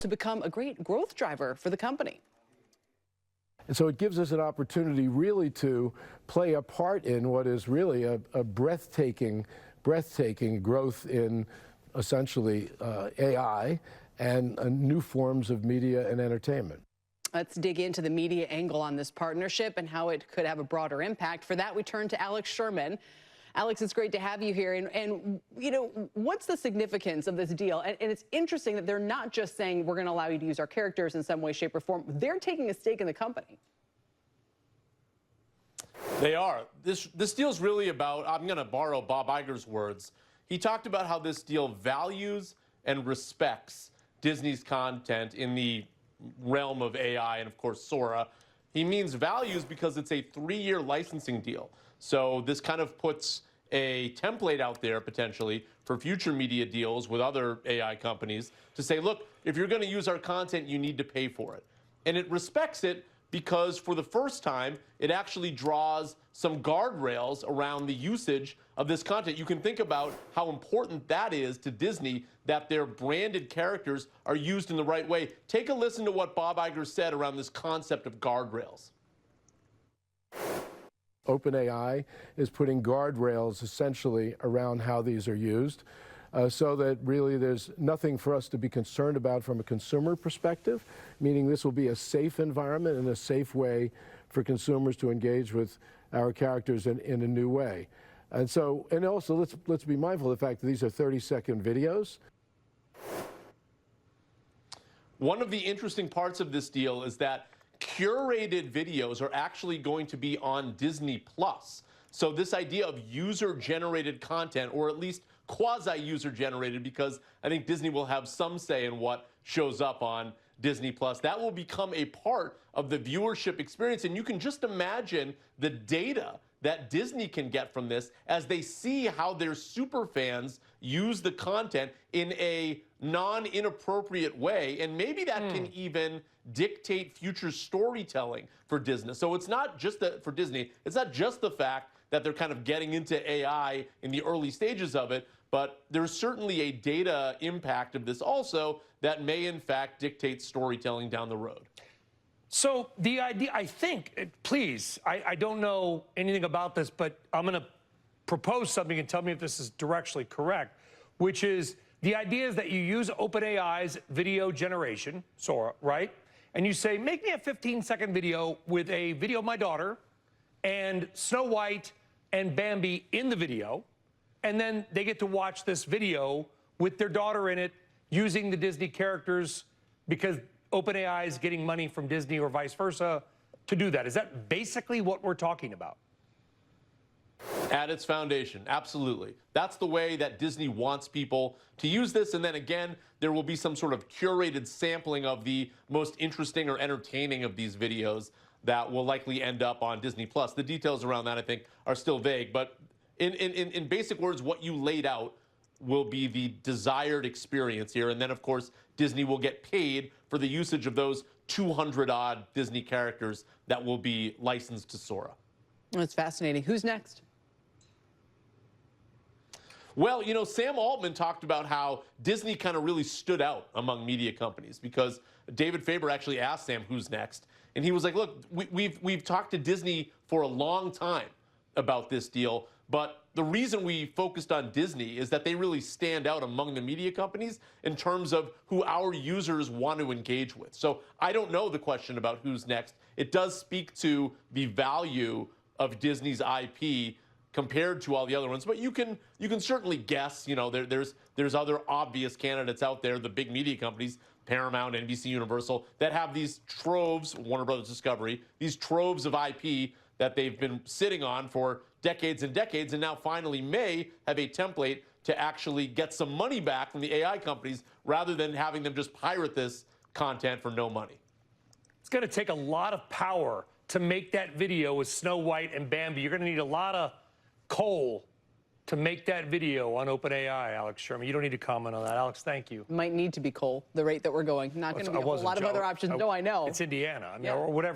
to become a great growth driver for the company. And so it gives us an opportunity really to play a part in what is really a breathtaking growth in essentially AI and new forms of media and entertainment. Let's dig into the media angle on this partnership and how it could have a broader impact. For that, we turn to Alex Sherman. Alex, it's great to have you here. And you know, what's the significance of this deal? And it's interesting that they're not just saying we're going to allow you to use our characters in some way, shape, or form. They're taking a stake in the company. They are. This deal is really about, I'm going to borrow Bob Iger's words. He talked about how this deal values and respects Disney's content in the realm of AI and, of course, Sora. He means values because it's a 3-year licensing deal. So this kind of puts a template out there potentially for future media deals with other AI companies to say, look, if you're going to use our content, you need to pay for it. And it respects it because for the first time, it actually draws some guardrails around the usage of this content. You can think about how important that is to Disney, that their branded characters are used in the right way. Take a listen to what Bob Iger said around this concept of guardrails. OpenAI is putting guardrails essentially around how these are used so that really there's nothing for us to be concerned about from a consumer perspective, meaning this will be a safe environment and a safe way for consumers to engage with our characters in a new way. And so, and also let's be mindful of the fact that these are 30-second videos. One of the interesting parts of this deal is that curated videos are actually going to be on Disney+. So this idea of user-generated content, or at least quasi-user-generated, because I think Disney will have some say in what shows up on Disney+, that will become a part of the viewership experience. And you can just imagine the data that Disney can get from this as they see how their super fans use the content in a non-inappropriate way. And maybe that can even dictate future storytelling for Disney. So it's not just that for Disney, it's not just the fact that they're kind of getting into AI in the early stages of it, but there's certainly a data impact of this also that may in fact dictate storytelling down the road. So the idea, I think, please, I don't know anything about this, but I'm going to propose something and tell me if this is directionally correct, which is the idea is that you use OpenAI's video generation, Sora, right? And you say, make me a 15-second video with a video of my daughter and Snow White and Bambi in the video, and then they get to watch this video with their daughter in it using the Disney characters because OpenAI is getting money from Disney or vice versa to do that. Is that basically what we're talking about? At its foundation, absolutely. That's the way that Disney wants people to use this. And then again, there will be some sort of curated sampling of the most interesting or entertaining of these videos that will likely end up on Disney+. The details around that, I think, are still vague. But in basic words, what you laid out will be the desired experience here. And then, of course, Disney will get paid for the usage of those 200-odd Disney characters that will be licensed to Sora. That's fascinating. Who's next? Well, you know, Sam Altman talked about how Disney kind of really stood out among media companies because David Faber actually asked Sam who's next. And he was like, look, we've talked to Disney for a long time about this deal, but the reason we focused on Disney is that they really stand out among the media companies in terms of who our users want to engage with. So I don't know the question about who's next. It does speak to the value of Disney's IP compared to all the other ones, but you can certainly guess. You know, there's other obvious candidates out there, the big media companies, Paramount, NBC, Universal, that have these troves, Warner Brothers Discovery, these troves of IP that they've been sitting on for decades and decades, and now finally may have a template to actually get some money back from the AI companies rather than having them just pirate this content for no money. It's going to take a lot of power to make that video with Snow White and Bambi. You're going to need a lot of coal to make that video on OpenAI, Alex Sherman. You don't need to comment on that. Alex, thank you. Might need to be coal, the rate that we're going. Not going to be a whole lot of other options. No, I know. It's Indiana, I mean, yeah. or whatever.